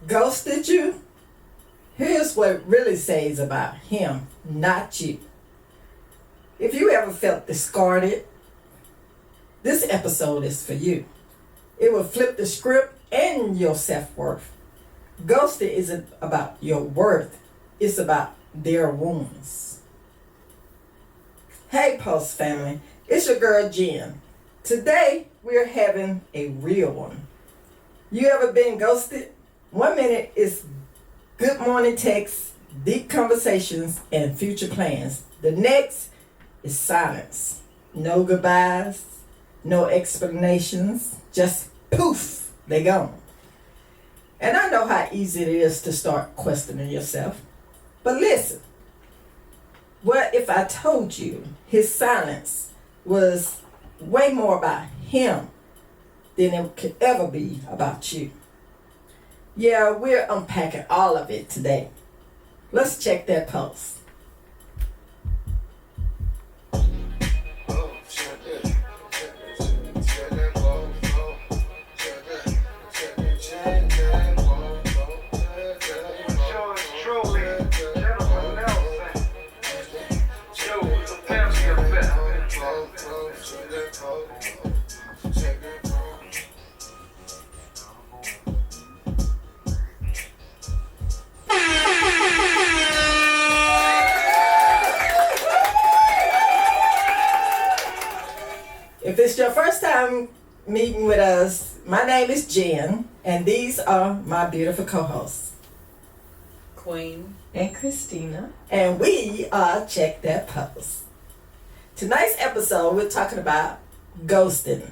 ghosted you? Here's what it really says about him, not you. If you ever felt discarded, this episode is for you. It will flip the script and your self-worth. Ghosted isn't about your worth, it's about their wounds. Hey Post family, it's your girl Jen. Today we're having a real one. You ever been ghosted? 1 minute is good morning texts, deep conversations, and future plans. The next is silence. No goodbyes, no explanations, just poof, they gone. And I know how easy it is to start questioning yourself. But listen, what if I told you his silence was way more about him than it could ever be about you? Yeah, we're unpacking all of it today. Let's check that post. If it's your first time meeting with us, my name is Jen, and these are my beautiful co-hosts, Queen and Christina. And we are Check That Post. Tonight's episode, we're talking about ghosting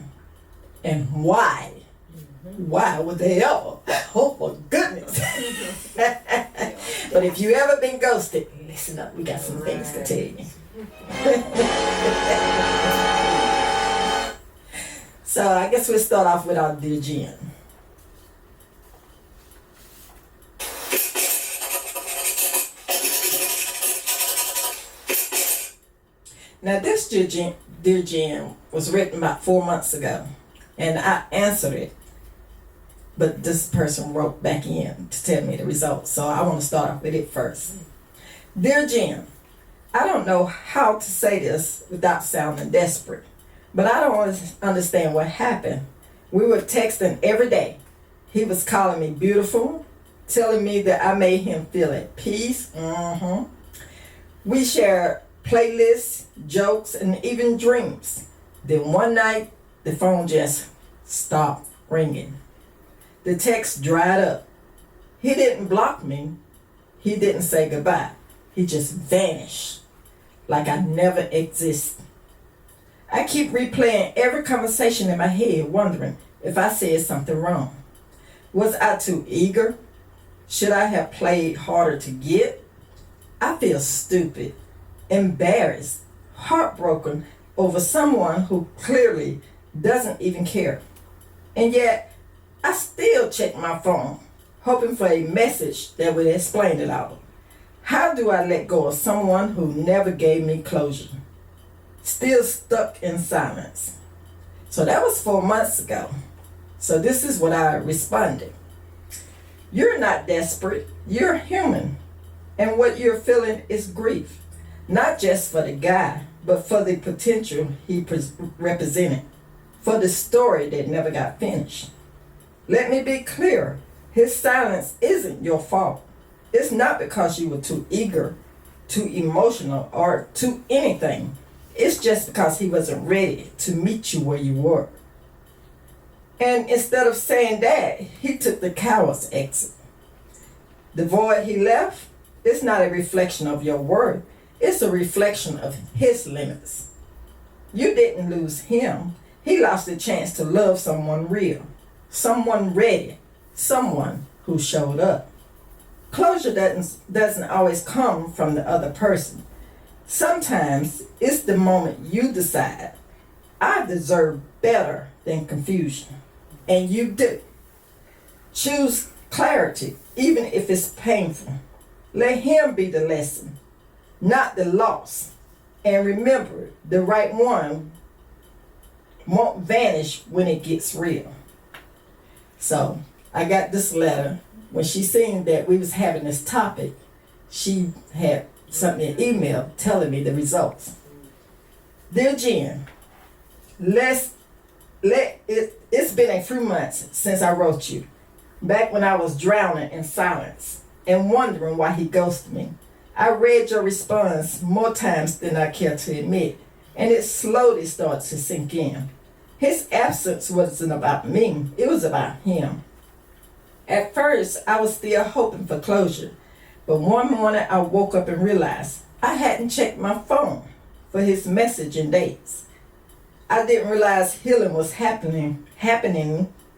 and why. Why would they ever? Oh, for goodness. But if you ever been ghosted, listen up, we got some things to tell you. So I guess we'll start off with our dear Jen. Now this dear Jen was written about 4 months ago, and I answered it, but this person wrote back in to tell me the results, so I want to start off with it first. Dear Jen, I don't know how to say this without sounding desperate, but I don't understand what happened. We were texting every day. He was calling me beautiful, telling me that I made him feel at peace. We shared playlists, jokes, and even dreams. Then one night, the phone just stopped ringing. The text dried up. He didn't block me. He didn't say goodbye. He just vanished, like I never existed. I keep replaying every conversation in my head, wondering if I said something wrong. Was I too eager? Should I have played harder to get? I feel stupid, embarrassed, heartbroken over someone who clearly doesn't even care. And yet, I still check my phone, hoping for a message that would explain it all. How do I let go of someone who never gave me closure? Still stuck in silence. So that was 4 months ago. So this is what I responded. You're not desperate. You're human. And what you're feeling is grief. Not just for the guy, but for the potential he represented. For the story that never got finished. Let me be clear. His silence isn't your fault. It's not because you were too eager, too emotional, or too anything. It's just because he wasn't ready to meet you where you were. And instead of saying that, he took the coward's exit. The void he left is not a reflection of your worth. It's a reflection of his limits. You didn't lose him. He lost the chance to love someone real, someone ready, someone who showed up. Closure doesn't always come from the other person. Sometimes it's the moment you decide, I deserve better than confusion. And you do. Choose clarity, even if it's painful. Let him be the lesson, not the loss. And remember, the right one won't vanish when it gets real. So I got this letter When she seen that we was having this topic, she had something in email telling me the results. Dear Jen, it's been a few months since I wrote you. Back when I was drowning in silence and wondering why he ghosted me. I read your response more times than I care to admit, and it slowly started to sink in. His absence wasn't about me, it was about him. At first, I was still hoping for closure, but one morning I woke up and realized I hadn't checked my phone for his message in days. I didn't realize healing was happening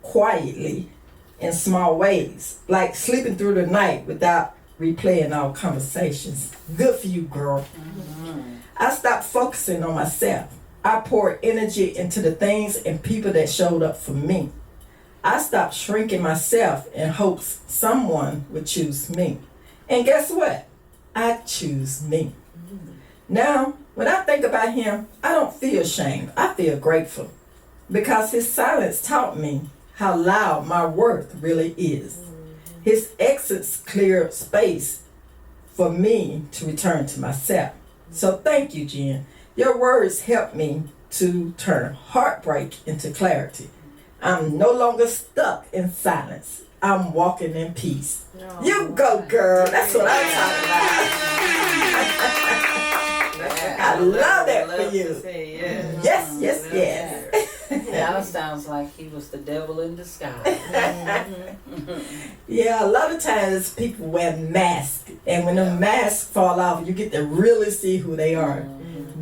quietly in small ways, like sleeping through the night without replaying our conversations. Good for you, girl. I stopped focusing on myself. I poured energy into the things and people that showed up for me. I stopped shrinking myself in hopes someone would choose me. And guess what? I choose me. Now, when I think about him, I don't feel shame. I feel grateful. Because his silence taught me how loud my worth really is. His exits cleared space for me to return to myself. So thank you, Jen. Your words helped me to turn heartbreak into clarity. I'm no longer stuck in silence. I'm walking in peace. No. You go, girl. That's what I'm talking about. I love that for you. Yes, yes, yes. That sounds like he was the devil in disguise. Yeah, a lot of times people wear masks, and when the masks fall off, you get to really see who they are.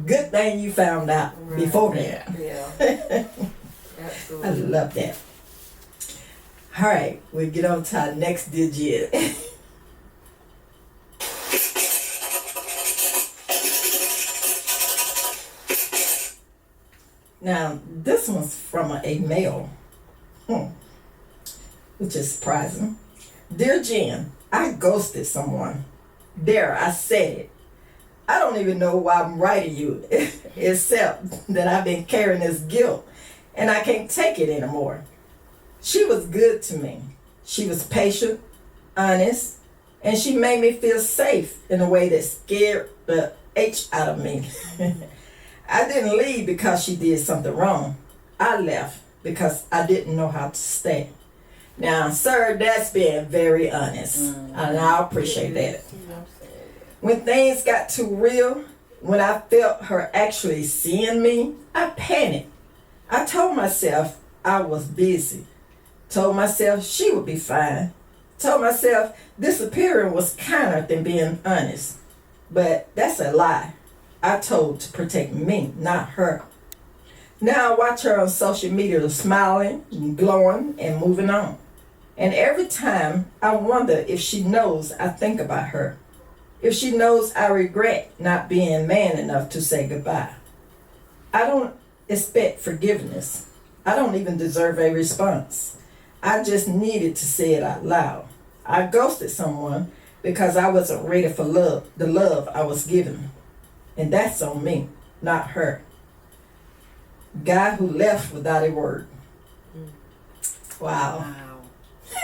Good thing you found out before that. Yeah. Absolutely. I love that. All right, we'll get on to our next digit. Now, this one's from a male, which is surprising. Dear Jen, I ghosted someone. There, I said it. I don't even know why I'm writing you, except that I've been carrying this guilt and I can't take it anymore. She was good to me. She was patient, honest, and she made me feel safe in a way that scared the H out of me. I didn't leave because she did something wrong. I left because I didn't know how to stay. Now, sir, that's being very honest, and I appreciate that. When things got too real, when I felt her actually seeing me, I panicked. I told myself I was busy. Told myself she would be fine. Told myself disappearing was kinder than being honest. But that's a lie. I told to protect me, not her. Now I watch her on social media smiling, glowing, and moving on. And every time I wonder if she knows I think about her. If she knows I regret not being man enough to say goodbye. I don't expect forgiveness. I don't even deserve a response. I just needed to say it out loud. I ghosted someone because I wasn't ready for love, the love I was given. And that's on me, not her. Guy who left without a word. Wow.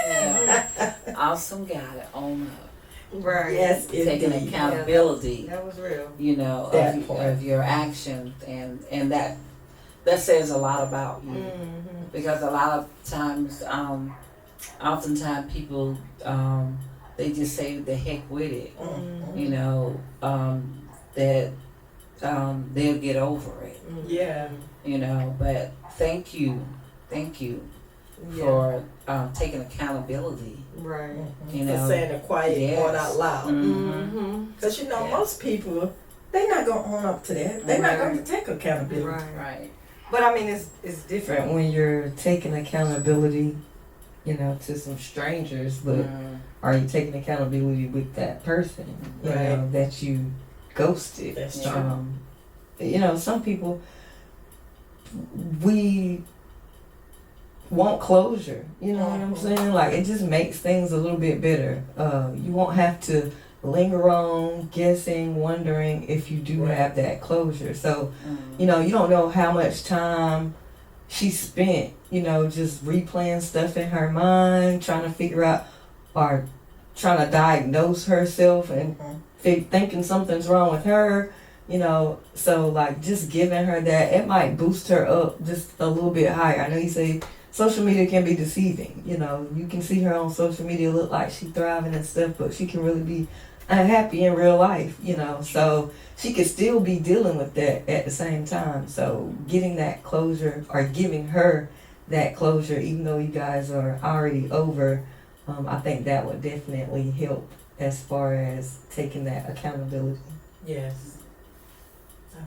Yeah. Awesome guy to own up. Right. Yes, Taking indeed. accountability, That was real. you know, That part. of your actions, and that says a lot about you. Because a lot of times, oftentimes people, they just say the heck with it, you know, that they'll get over it, Yeah. you know. But thank you for taking accountability, Right. you For know. saying the quiet part out loud. Mhm. Because you know, Yes. most people, they're not going to own up to that. They're not going to take accountability. Right. Right. But I mean, it's different when you're taking accountability, you know, to some strangers. But are you taking accountability with that person, you Right. know, that you ghosted? That's true. You know, some people, we want closure. You know what I'm saying? Like, it just makes things a little bit better. You won't have to linger on guessing, wondering if you do Right. have that closure. So, you know, you don't know how much time she spent, you know, just replaying stuff in her mind, trying to figure out are trying to diagnose herself and thinking something's wrong with her, you know. So like just giving her that, it might boost her up just a little bit higher. I know you say social media can be deceiving, you know. You can see her on social media look like she's thriving and stuff, but she can really be unhappy in real life, you know. So she could still be dealing with that at the same time. So getting that closure, or giving her that closure, even though you guys are already over, I think that would definitely help as far as taking that accountability. Yes,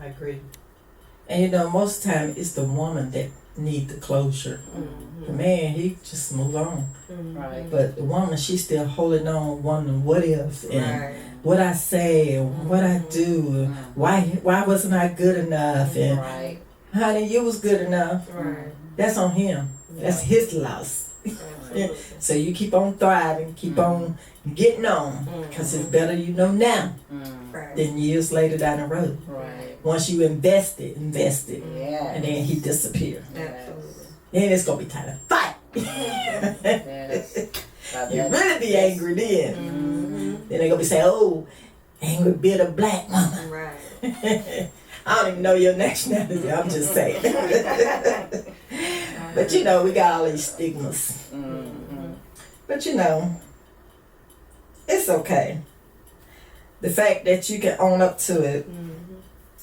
I agree. And you know, most time it's the woman that need the closure. Mm-hmm. The man, he just move on. Mm-hmm. Right. But the woman, she's still holding on, wondering what if and Right. what I say and what I do. Why wasn't I good enough? And Right. honey, you was good enough. Right. That's on him. That's his loss. Absolutely. So you keep on thriving, keep on getting on, because it's better you know now Right. than years later down the road. Right. Once you invested, Yeah. and then he disappeared. Absolutely. Then it's gonna be time to fight. Yes. You really be angry then. Mm-hmm. Then they gonna be saying, "Oh, angry, bitter black woman." Right. I don't even know your nationality. I'm just saying. But you know, we got all these stigmas. Mm-hmm. But you know, it's okay. The fact that you can own up to it.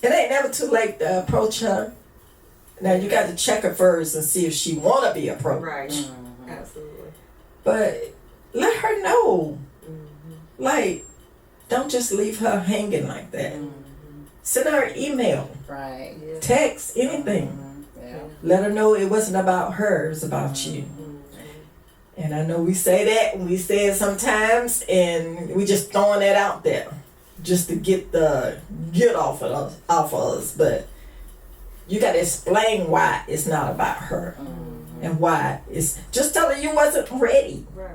It ain't never too late to approach her. Now you got to check her first and see if she wanna be approached. Right. Mm-hmm. Absolutely. But let her know. Like, don't just leave her hanging like that. Send her an email, Right. Yeah. text, anything. Yeah. Let her know it wasn't about her, it was about you. And I know we say that and we say it sometimes, and we just throwing that out there just to get off of us. But you got to explain why it's not about her and why it's just tell her you wasn't ready. Right.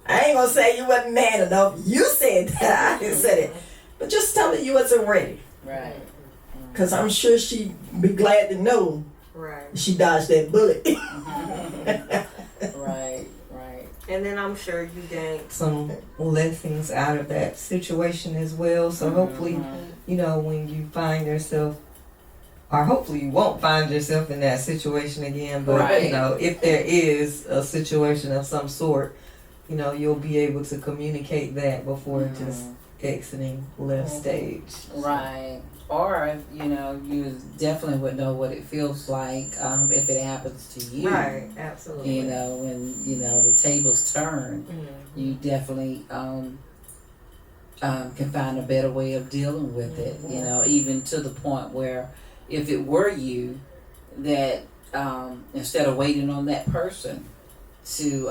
I ain't gonna say you wasn't man enough. You said that. I didn't say it. But just tell her you wasn't ready. Right. Because I'm sure she'd be glad to know Right. she dodged that bullet. Right. Right. And then I'm sure you gained some lessons out of that situation as well. So hopefully, you know, when you find yourself, or hopefully you won't find yourself in that situation again, but Right. you know, if there is a situation of some sort, you know, you'll be able to communicate that before just exiting left stage. Right. Or, you know, you definitely would know what it feels like if it happens to you. Right, absolutely. You know, when, you know, the tables turn, you definitely can find a better way of dealing with it. You know, even to the point where if it were you, that instead of waiting on that person to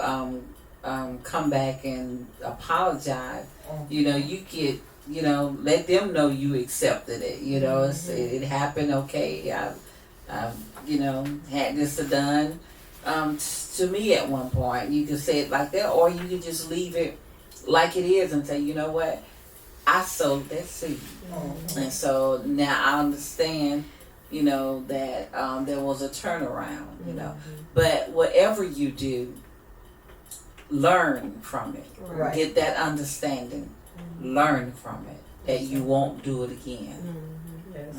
come back and apologize, you know, you could, you know, let them know you accepted it. You know, it happened. Okay, I've you know, had this done to me at one point. You could say it like that, or you could just leave it like it is and say, you know what, I sowed that seed, and so now I understand. You know that there was a turnaround. You know, but whatever you do, learn from it. Right. Get that understanding. Learn from it that you won't do it again. Yes.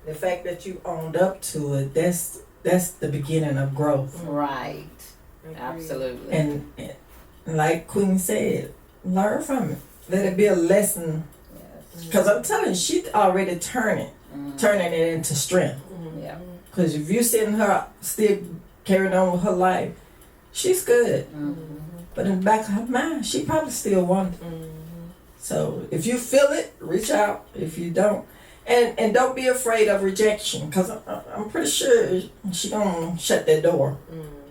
The fact that you owned up to it, that's the beginning of growth. Right. Absolutely. And like Queen said, learn from it. Let it be a lesson. Yes. Because I'm telling you, she's already turning it into strength. Yeah. Because if you're seeing her still carrying on with her life, she's good. But in the back of her mind, she probably still wants it. So if you feel it, reach out. If you don't, and don't be afraid of rejection, because I'm pretty sure she gonna shut that door.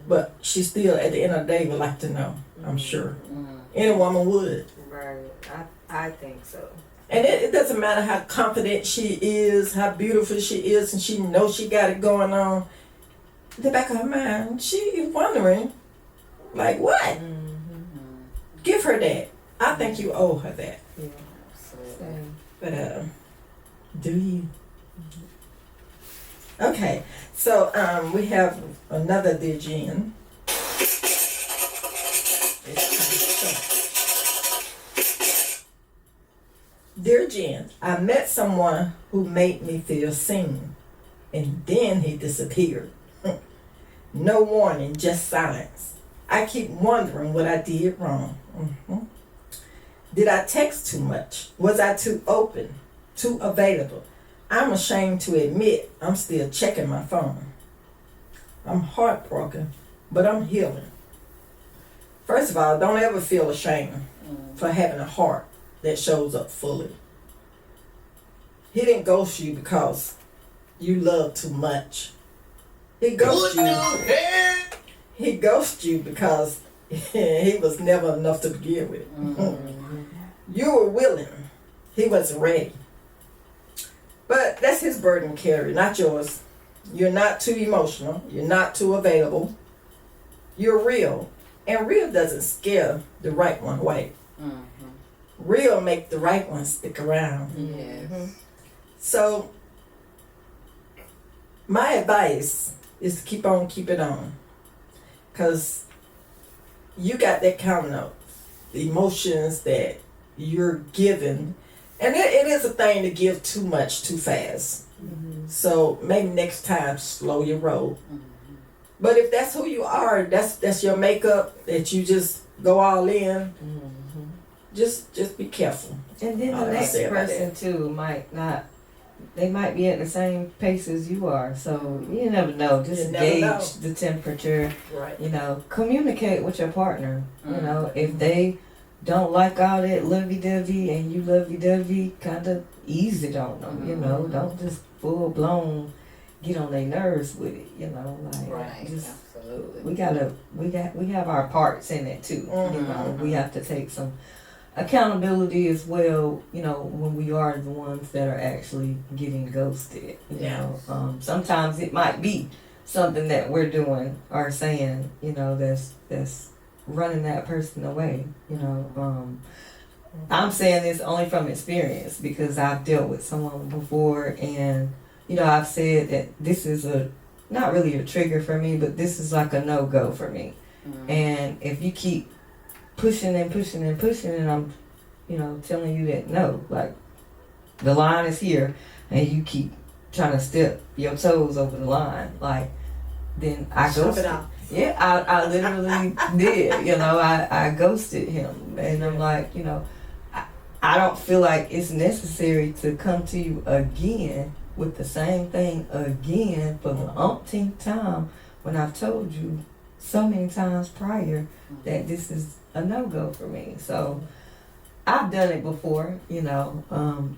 But she still, at the end of the day, would like to know. I'm sure any woman would. Right. I think so. And it doesn't matter how confident she is, how beautiful she is, and she knows she got it going on. In the back of her mind, she is wondering, like, what? Give her that. I think you owe her that. Yeah. Absolutely. But do you? Okay, so we have another Dijon. It's Dear Jen, I met someone who made me feel seen, and then he disappeared. No warning, just silence. I keep wondering what I did wrong. Did I text too much? Was I too open? Too available? I'm ashamed to admit I'm still checking my phone. I'm heartbroken, but I'm healing. First of all, don't ever feel ashamed for having a heart that shows up fully. He didn't ghost you because you love too much. He ghosted you. He ghosted you because he was never enough to begin with. You were willing. He wasn't ready. But that's his burden to carry, not yours. You're not too emotional. You're not too available. You're real. And real doesn't scare the right one away. Real make the right one stick around. Yes. So, my advice is to keep on keeping on. Because you got that kind of emotions that you're given. And it is a thing to give too much too fast. So maybe next time slow your roll. But if that's who you are, that's your makeup, that you just go all in, just be careful. And then All the I next say about person too might not. They might be at the same pace as you are, so you never know. Just You never gauge know. the temperature. Right. You know, communicate with your partner. You know, if they don't like all that lovey-dovey and you lovey-dovey, kind of ease it on them. You know, don't just full blown get on their nerves with it. You know, like Right. just Absolutely. we have our parts in it too. You know, we have to take some accountability as well, you know, when we are the ones that are actually getting ghosted. You know, sometimes it might be something that we're doing or saying, you know, that's running that person away. You know, I'm saying this only from experience because I've dealt with someone before, and you know, I've said that this is not really a trigger for me, but this is like a no-go for me. And if you keep pushing and pushing and pushing, and I'm, you know, telling you that no, like the line is here, and you keep trying to step your toes over the line, like then I ghosted. Yeah, I literally did. You know, I ghosted him, and I'm like, you know, I don't feel like it's necessary to come to you again with the same thing again for the umpteenth time when I've told you so many times prior that this is a no-go for me. So I've done it before, you know.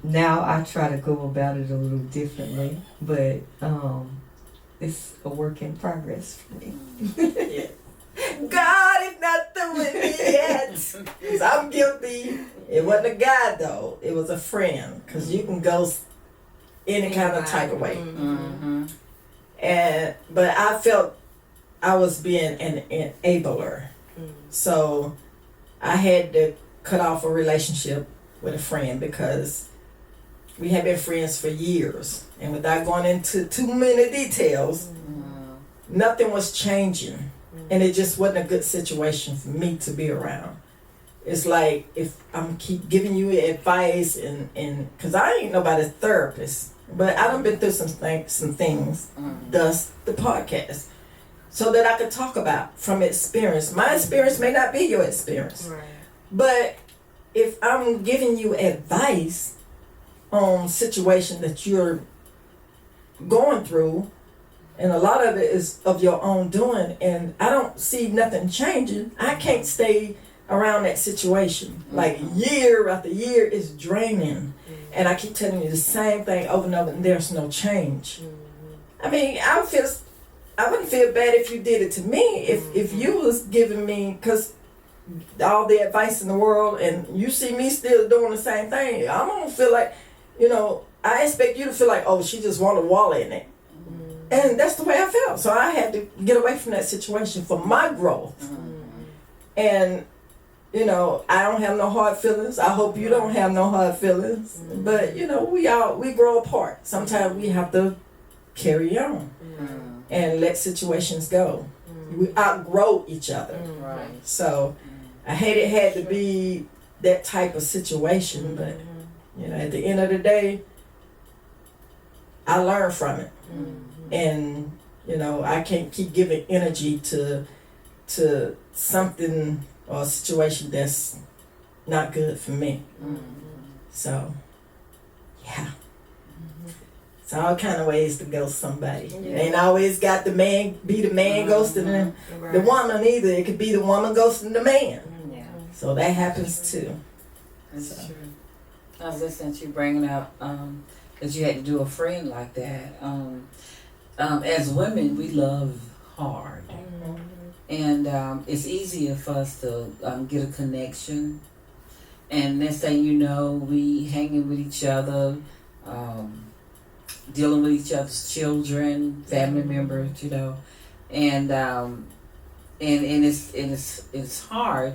Now I try to go about it a little differently, but it's a work in progress for me. God is not through with me yet. 'Cause I'm guilty. It wasn't a guy though. It was a friend. Because you can ghost any kind of type of way. But I felt I was being an enabler. So I had to cut off a relationship with a friend because we had been friends for years. And without going into too many details, nothing was changing. And it just wasn't a good situation for me to be around. It's like if I'm keep giving you advice and cause I ain't nobody's therapist, but I done been through some things, thus the podcast, so that I could talk about from experience. My experience may not be your experience, but if I'm giving you advice on situation that you're going through, and a lot of it is of your own doing, and I don't see nothing changing, I can't stay around that situation. Like year after year is draining, and I keep telling you the same thing over and over, and there's no change. I mean, I wouldn't feel bad if you did it to me, if you was giving me, cause all the advice in the world, and you see me still doing the same thing. I'm gonna feel like, you know, I expect you to feel like, oh, she just want to wallow in it. And that's the way I felt. So I had to get away from that situation for my growth. And, you know, I don't have no hard feelings. I hope you don't have no hard feelings. But, you know, we grow apart. Sometimes we have to carry on and let situations go. We outgrow each other. So I hate it had to be that type of situation, but You know, at the end of the day, I learn from it. And, you know, I can't keep giving energy to something or a situation that's not good for me. So, yeah. It's all kind of ways to ghost somebody. Yeah. Ain't always got the man ghosting the woman either. It could be the woman ghosting the man. Yeah. So that happens too. That's true. I was listening to you bringing up that you had to do a friend like that. As women, we love hard. And it's easier for us to get a connection. And next thing you know, we hanging with each other, dealing with each other's children, family members, you know. And it's hard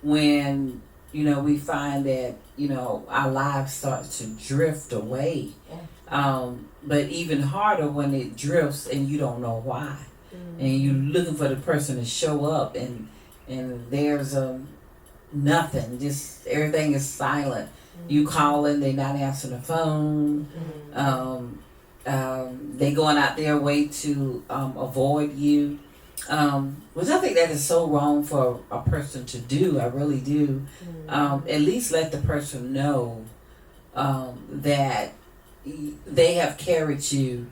when, you know, we find that, you know, our lives start to drift away. But even harder when it drifts and you don't know why. And you're looking for the person to show up and there's nothing, just everything is silent. You calling, they not answering the phone. They going out their way to avoid you. Which I think that is so wrong for a person to do. I really do. At least let the person know that they have carried you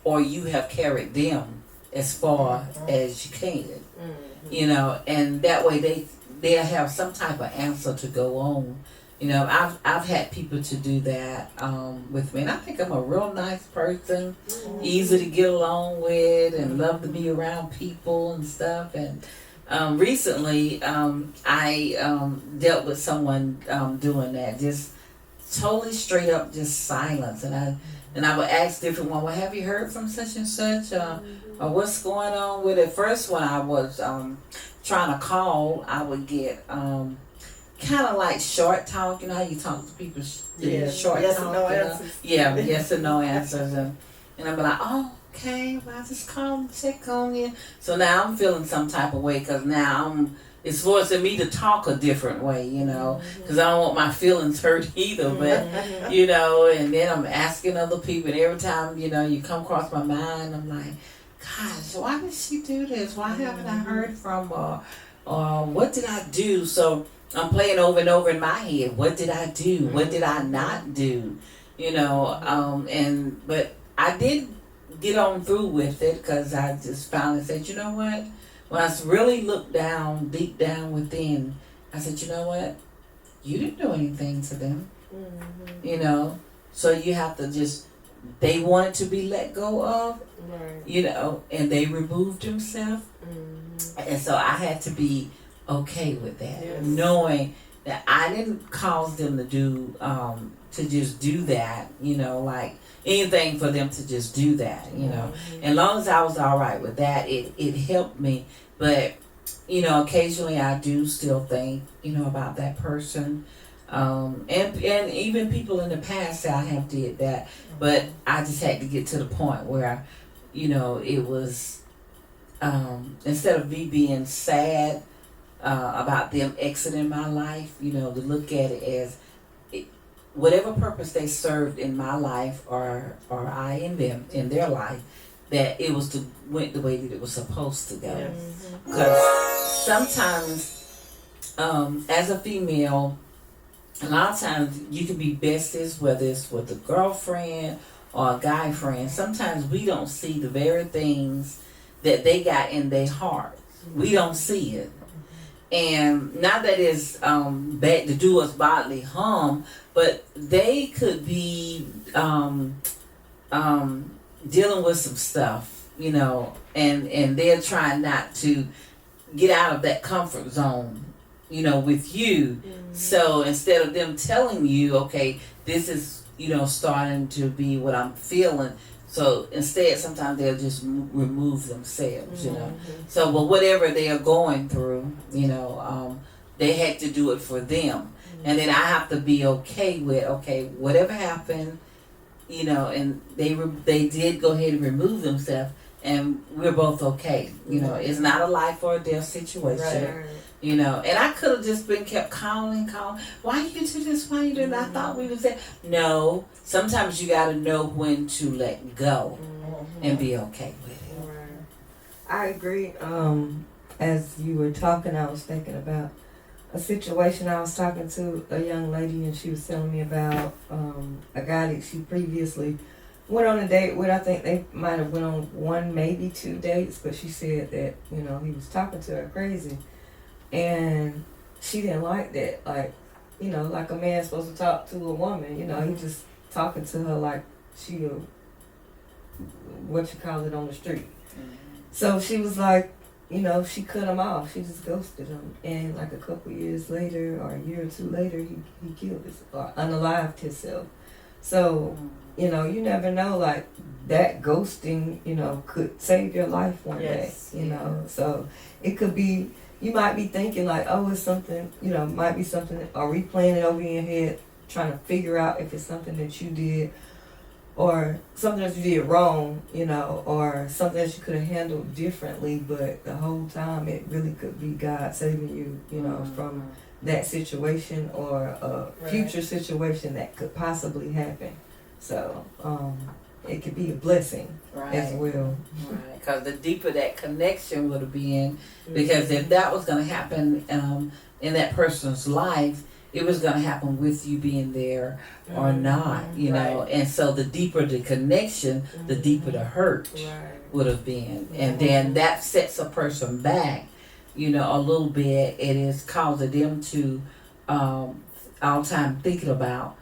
or you have carried them as far as you can. You know, and that way they'll have some type of answer to go on. You know, I've had people to do that with me, and I think I'm a real nice person, easy to get along with, and love to be around people and stuff. And recently, I dealt with someone doing that, just totally straight up, just silence. And I would ask different ones, well, have you heard from such and such, or what's going on with it? First, when I was trying to call, I would get kind of like short talk. You know how you talk to people, short yes talk. And no answers. Yeah, yes and no answers. And I'd be like, oh, okay, well, I just called to check on you. So now I'm feeling some type of way because now it's forcing me to talk a different way, you know, because I don't want my feelings hurt either. But, you know, and then I'm asking other people, and every time, you know, you come across my mind, I'm like, gosh, why did she do this? Why haven't I heard from her? Or what did I do? So I'm playing over and over in my head. What did I do? What did I not do? You know, but I did get on through with it because I just finally said, you know what? When I really looked down, deep down within, I said, you know what? You didn't do anything to them. You know, so you have to just, they wanted to be let go of, you know, and they removed themselves. And so I had to be okay with that, knowing that I didn't cause them to do, to just do that, you know, like anything for them to just do that, you know. And long as I was all right with that, it helped me. But, you know, occasionally I do still think, you know, about that person. And even people in the past that I have did that. But I just had to get to the point where, you know, it was, instead of me being sad about them exiting my life, you know, to look at it as whatever purpose they served in my life or I in them, in their life, that it was went the way that it was supposed to go. Because sometimes, as a female, a lot of times you can be besties, whether it's with a girlfriend or a guy friend. Sometimes we don't see the very things that they got in their heart. We don't see it. And not that it's bad to do us bodily harm, but they could be dealing with some stuff, you know, and they're trying not to get out of that comfort zone, you know, with you. So instead of them telling you, okay, this is, you know, starting to be what I'm feeling, so instead sometimes they'll just remove themselves, you know. So, but whatever they are going through, you know, they had to do it for them. And then I have to be okay with, okay, whatever happened, you know, and they did go ahead and remove themselves. and we're both okay. You know, it's not a life or a death situation. Right. You know, and I could have just been kept calling. Why you do this? Why you do that? I thought we was there. No, sometimes you got to know when to let go and be okay with it. Right. I agree. As you were talking, I was thinking about a situation. I was talking to a young lady, and she was telling me about a guy that she previously went on a date with. I think they might have went on 1, maybe 2 dates, but she said that, you know, he was talking to her crazy. And she didn't like that. Like, you know, like a man's supposed to talk to a woman. You know, he just talking to her like she what you call it on the street. So she was like, you know, she cut him off. She just ghosted him. And like a couple years later, or a year or two later, he killed or unalived himself. So, you know, you never know, like, that ghosting, you know, could save your life one day, you know. So it could be, you might be thinking like, oh, it's something, you know, might be something, or replaying it over in your head, trying to figure out if it's something that you did, or something that you did wrong, you know, or something that you could have handled differently, but the whole time it really could be God saving you, you know, from that situation or a future situation that could possibly happen. So it could be a blessing as well. Right, because the deeper that connection would have been, because if that was going to happen in that person's life, it was going to happen with you being there or not, you know. And so the deeper the connection, the deeper the hurt would have been. And then that sets a person back, you know, a little bit. It is causing them to all the time thinking about,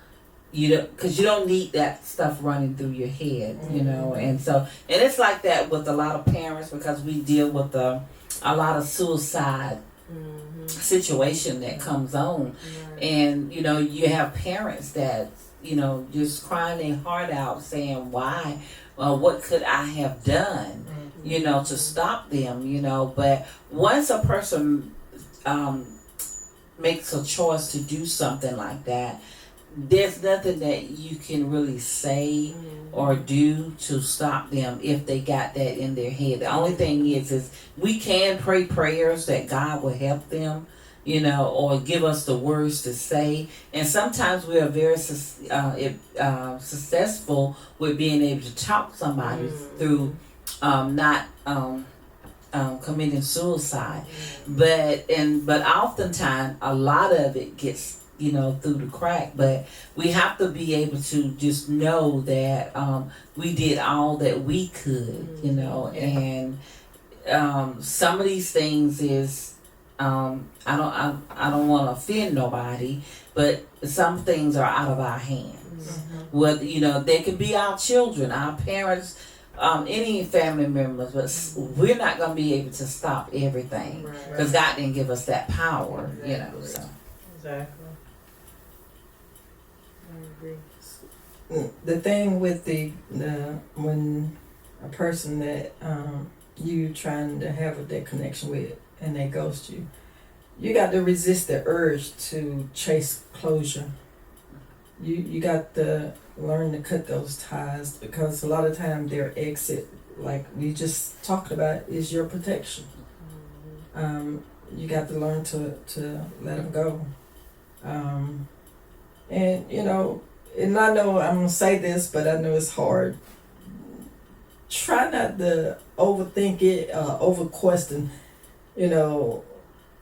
you know, because you don't need that stuff running through your head, you know. And so, and it's like that with a lot of parents, because we deal with a lot of suicide situation that comes on. And, you know, you have parents that, you know, just crying their heart out saying, why? What could I have done, you know, to stop them, you know. But once a person makes a choice to do something like that, there's nothing that you can really say or do to stop them if they got that in their head. The only thing is we can pray prayers that God will help them, you know, or give us the words to say. And sometimes we are very successful with being able to talk somebody through not committing suicide. But oftentimes a lot of it gets, you know, through the crack. But we have to be able to just know that we did all that we could, you know. And some of these things is I don't want to offend nobody, but some things are out of our hands. Whether, you know, they could be our children, our parents, any family members, but we're not going to be able to stop everything because God didn't give us that power, you know. So. Exactly. The thing with the when a person that you trying to have that connection with and they ghost you, you got to resist the urge to chase closure. You got to learn to cut those ties, because a lot of time their exit, like we just talked about, is your protection. You got to learn to let them go. And you know, and I know I'm gonna say this, but I know it's hard. Try not to overthink it, over question, you know,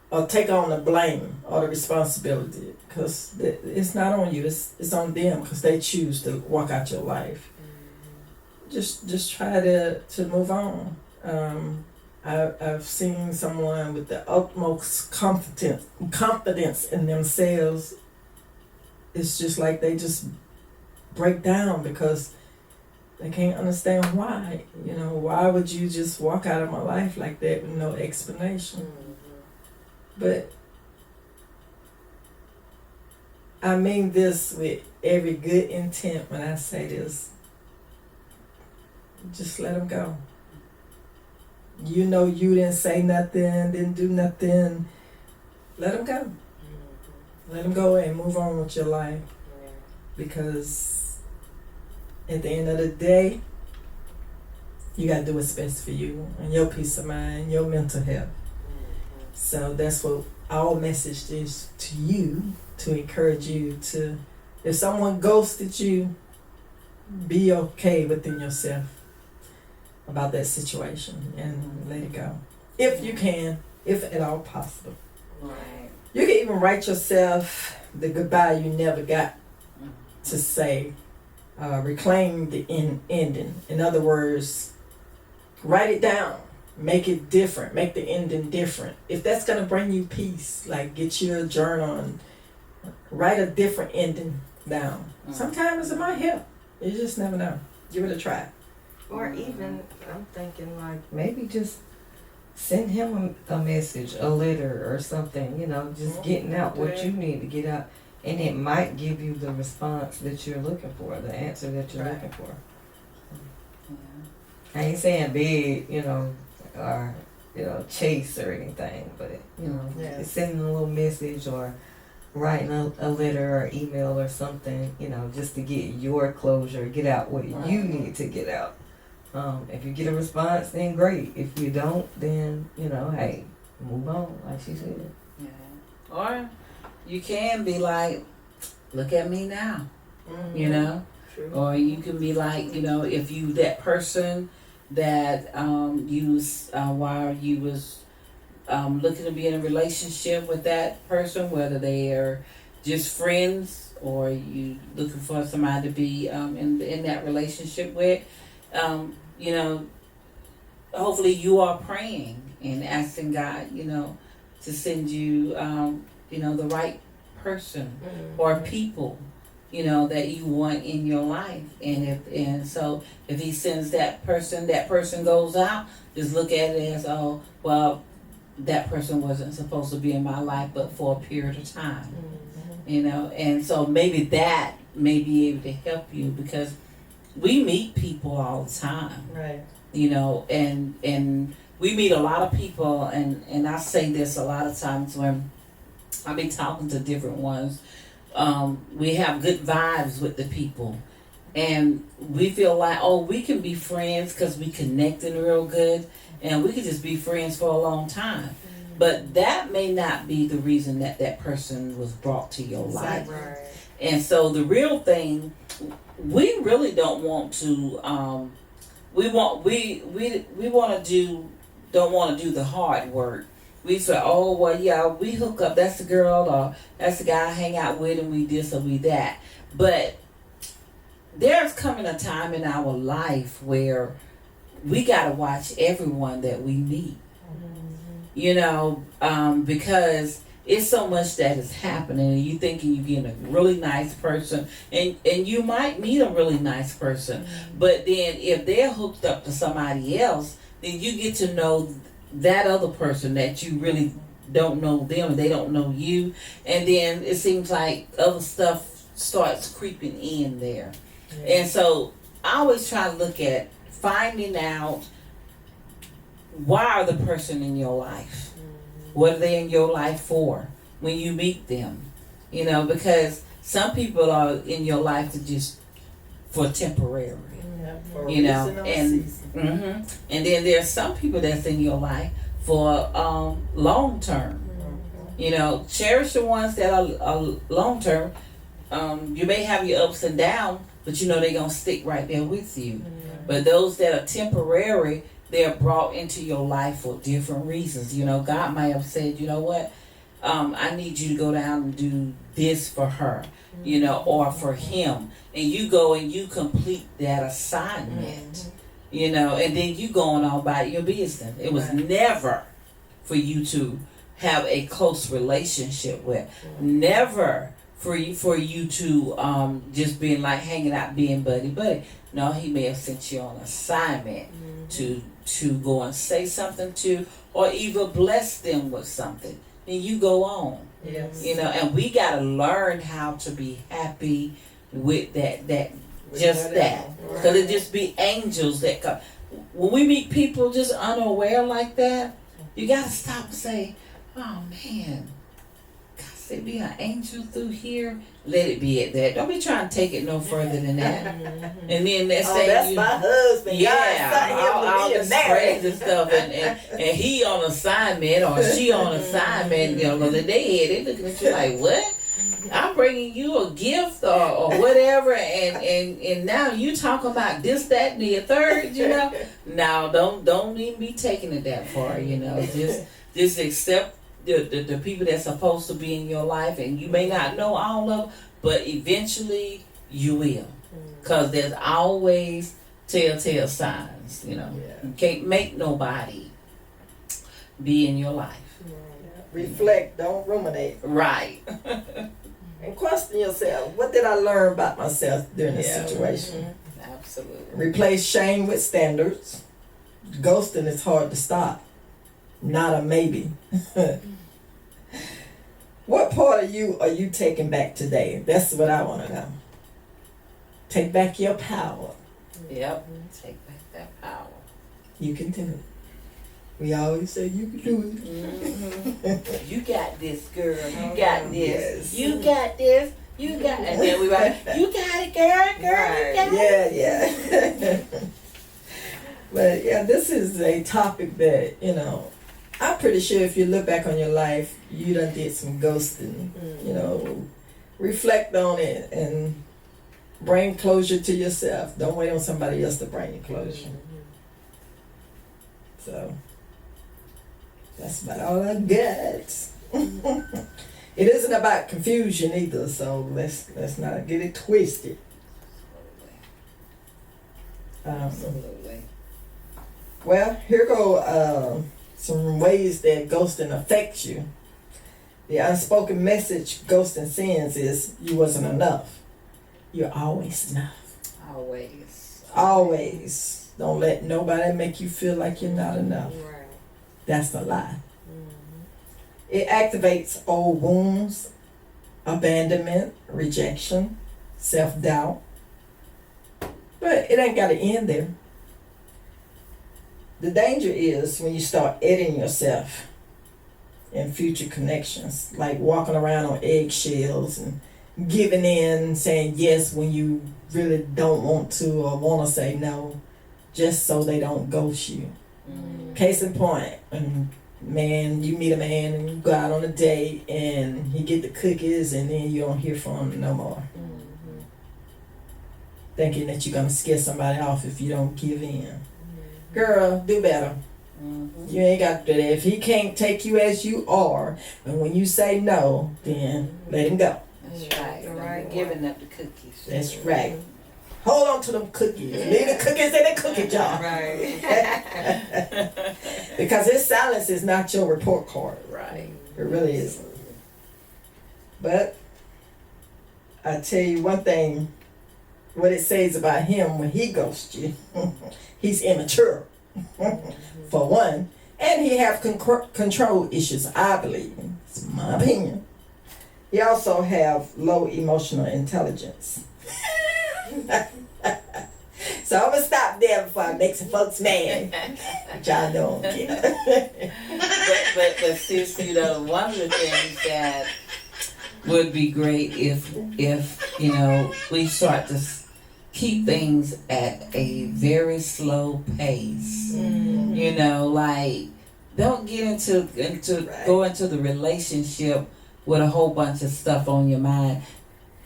or take on the blame or the responsibility, because it's not on you. It's on them, because they choose to walk out your life. Just try to move on. I've seen someone with the utmost confidence in themselves. It's just like they just break down because they can't understand why. You know, why would you just walk out of my life like that with no explanation? But I mean this with every good intent when I say this. Just let them go. You know you didn't say nothing, didn't do nothing. Let them go. Let them go and move on with your life. Because at the end of the day, you gotta do what's best for you and your peace of mind, your mental health. So that's what our message is to you, to encourage you to, if someone ghosted you, be okay within yourself about that situation and let it go. If you can, if at all possible. Right. You can even write yourself the goodbye you never got to say. Reclaim the ending. In other words, write it down. Make it different. Make the ending different. If that's going to bring you peace, like get you a journal and write a different ending down. Sometimes it might help. You just never know. Give it a try. Or even, I'm thinking like maybe just send him a message, a letter or something, you know, just getting out what you need to get out. And it might give you the response that you're looking for, the answer that you're looking for. Yeah. I ain't saying big, you know, or, you know, chase or anything, but, you know, Yes. sending a little message or writing a letter or email or something, you know, just to get your closure, get out what you need to get out. If you get a response, then great. If you don't, then, you know, hey, move on, like she said. Yeah. Or you can be like, look at me now, you know? True. Or you can be like, you know, if you that person that while you was looking to be in a relationship with that person, whether they are just friends or you looking for somebody to be in that relationship with, you know, hopefully you are praying and asking God, you know, to send you, you know, the right person or people, you know, that you want in your life. And so if he sends that person goes out, just look at it as, oh, well, that person wasn't supposed to be in my life but for a period of time. You know, and so maybe that may be able to help you, because we meet people all the time. Right. You know, and we meet a lot of people, and I say this a lot of times when I be talking to different ones. We have good vibes with the people, and we feel like, oh, we can be friends because we connecting real good, and we could just be friends for a long time. But that may not be the reason that person was brought to your life. Right. And so the real thing, we really don't want to. Don't want to do the hard work. We say, oh, well, yeah, we hook up, that's the girl or that's the guy I hang out with and we this or we that. But there's coming a time in our life where we got to watch everyone that we meet. You know, because it's so much that is happening, and you thinking you're getting a really nice person, and you might meet a really nice person, but then if they're hooked up to somebody else, then you get to know that other person that you really don't know them, and they don't know you, and then it seems like other stuff starts creeping in there. And so I always try to look at finding out, why are the person in your life? What are they in your life for when you meet them? You know, because some people are in your life to just for temporary. You know, and and then there's some people that's in your life for long term. You know, cherish the ones that are long term. You may have your ups and downs, but you know they're gonna stick right there with you. But those that are temporary, they're brought into your life for different reasons. You know, God might have said, you know what, I need you to go down and do this for her, you know, or for him. And you go and you complete that assignment, you know, and then you going on about your business. It was never for you to have a close relationship with. Never for you to just being like hanging out, being buddy. No, he may have sent you on assignment to go and say something to, or even bless them with something. And you go on. Yes. You know, and we gotta learn how to be happy with that because it just be angels that come. When we meet people just unaware like that, you gotta stop and say, oh man, God say, be an angel through here, let it be at that. Don't be trying to take it no further than that. And then next thing that's my husband. all this crazy stuff, and he on assignment or she on assignment. You know, the they looking at you like, what? I'm bringing you a gift or whatever, and now you talk about this, that, and the third. You know, now don't even be taking it that far. You know, just accept the people that's supposed to be in your life, and you may not know all of them, but eventually you will, because there's always telltale signs. You know, you can't make nobody be in your life. Reflect, don't ruminate. Right. And question yourself, what did I learn about myself during this situation? Absolutely. Replace shame with standards. Ghosting is hard to stop. Not a maybe. What part of you are you taking back today? That's what I want to know. Take back your power. Yep. Take back that power. You can do it. We always say you can do it. You got this, girl. You got this. Yes. You got this. You got, and then we like, you got it, girl. Right. You got it. Yeah. But yeah, this is a topic that, you know, I'm pretty sure if you look back on your life, you done did some ghosting. You know, reflect on it and bring closure to yourself. Don't wait on somebody else to bring you closure. So that's about all I got. It isn't about confusion either, so let's not get it twisted. Absolutely. Well, here go some ways that ghosting affects you. The unspoken message ghosting sends is you wasn't enough. You're always enough. Always. Always. Don't let nobody make you feel like you're not enough. Right. That's a lie. It activates old wounds, abandonment, rejection, self-doubt. But it ain't got to end there. The danger is when you start editing yourself in future connections, like walking around on eggshells and giving in, saying yes when you really don't want to or want to say no, just so they don't ghost you. Case in point, man, you meet a man and you go out on a date and he get the cookies and then you don't hear from him no more. Thinking that you're gonna scare somebody off if you don't give in. Girl, do better. You ain't got to do that. If he can't take you as you are, and when you say no, then let him go. That's right. Right. Giving up the cookies. That's right. Hold on to them cookies. Leave the cookies in the cookie jar. Right. Because his silence is not your report card. Right. It really isn't. But I tell you one thing, what it says about him when he ghosts you, he's immature, for one, and he have control issues, I believe. It's my opinion. He also have low emotional intelligence. So I'm gonna stop there before I make some folks mad. Which I don't care. but seriously, you know, one of the things that would be great if you know, we start to keep things at a very slow pace. You know, like don't get into Right. go into the relationship with a whole bunch of stuff on your mind.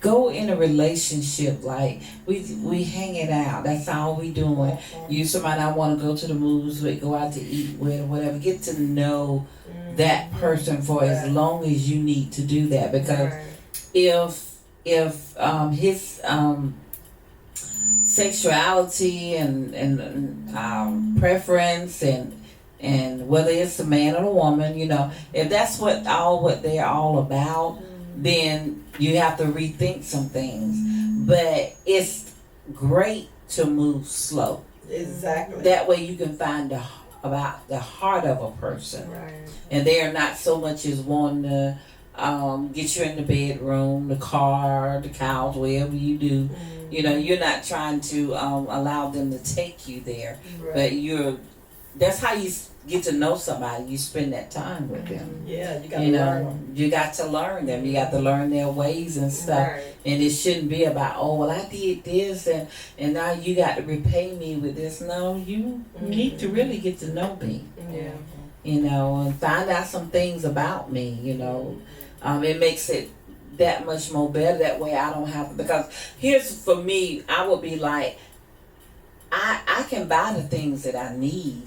Go in a relationship like we hanging out. That's all we doing. You somebody I want to go to the movies with, go out to eat with, or whatever. Get to know that person for as long as you need to do that. Because if his sexuality and preference and whether it's the man or the woman, you know, if that's what they're all about, then you have to rethink some things. But it's great to move slow. Exactly. That way you can find about the heart of a person. Right. And they are not so much as wanting to get you in the bedroom, the car, the couch, wherever you do. You know, you're not trying to allow them to take you there, but you're that's how you get to know somebody. You spend that time with them. Yeah, you got You to know, learn them. you got to learn them. You got to learn their ways and stuff. Right. And it shouldn't be about, oh, well, I did this and now you got to repay me with this. No, you need to really get to know me, Yeah. you know, and find out some things about me, you know. It makes it that much more better. That way I don't have to, because here's for me, I would be like, I can buy the things that I need.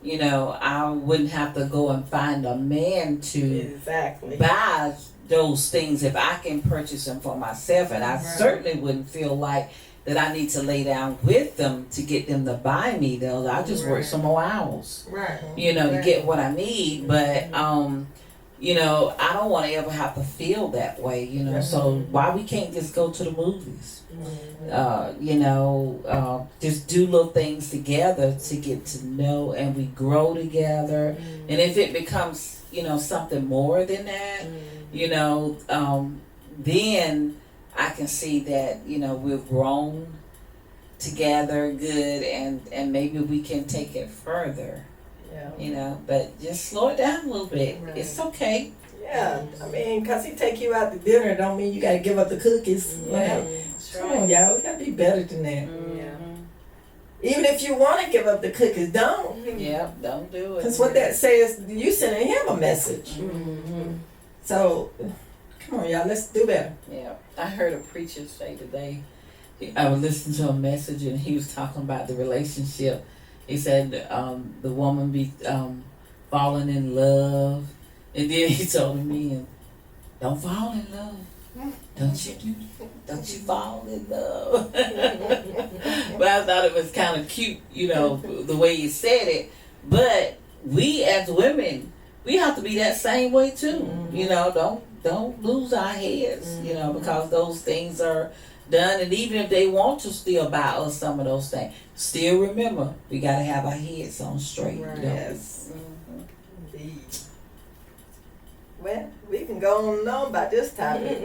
You know, I wouldn't have to go and find a man to Exactly. buy those things if I can purchase them for myself. And I Right. certainly wouldn't feel like that I need to lay down with them to get them to buy me those. I just work Right. some more hours, Right. you know, to Right. get what I need. But you know, I don't want to ever have to feel that way, you know. So why we can't just go to the movies? You know, just do little things together to get to know, and we grow together. And if it becomes, you know, something more than that, you know, then I can see that, you know, we've grown together good, and maybe we can take it further, Yeah. you know. But just slow it down a little bit. Right. It's okay. Yeah, I mean, cause he take you out to dinner, don't mean you gotta give up the cookies. You know? Come on, y'all, we gotta be better than that. Even if you want to give up the cookies, don't. Yeah, don't do it. Cause what that says, you sending him a message. So, come on, y'all, let's do better. Yeah, I heard a preacher say today. I was listening to a message and he was talking about the relationship. He said the woman be falling in love, and then he told me, "Don't fall in love. Don't you fall in love." But I thought it was kind of cute, you know, the way you said it. But we as women, we have to be that same way too. You know, don't lose our heads, you know, because those things are done. And even if they want to still buy us some of those things, still remember, we got to have our heads on straight. Right. You know? Yes. Indeed. Well, we can go on and on about this topic.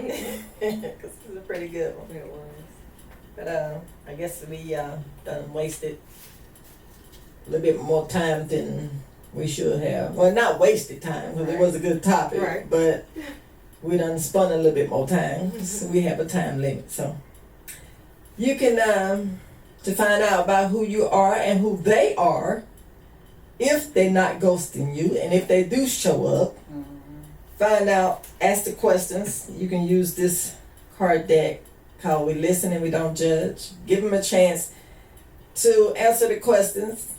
Because it's a pretty good one. It was. But I guess we done wasted a little bit more time than we should have. Well, not wasted time, because it was a good topic. Right. But we done spun a little bit more time. So we have a time limit. So you can, to find out about who you are and who they are, if they're not ghosting you, and if they do show up, find out, ask the questions. You can use this card deck called We Listen and We Don't Judge. Give them a chance to answer the questions.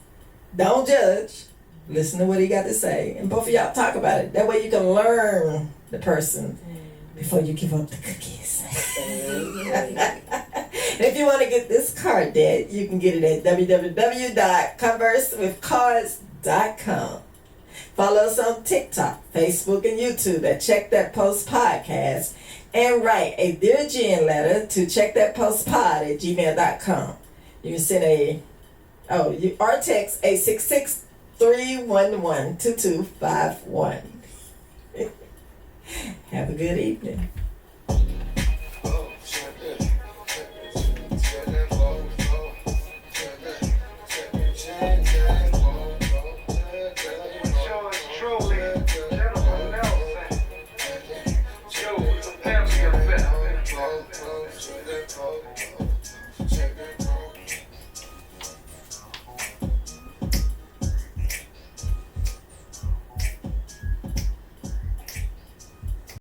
Don't judge. Listen to what he got to say. And both of y'all talk about it. That way you can learn the person before you give up the cookies. And if you want to get this card deck, you can get it at www.conversewithcards.com. Follow us on TikTok, Facebook, and YouTube at Check That Post Podcast. And write a Dear Jen letter to checkthatpostpod@gmail.com. You can send or text 866-311-2251. Have a good evening. Check it.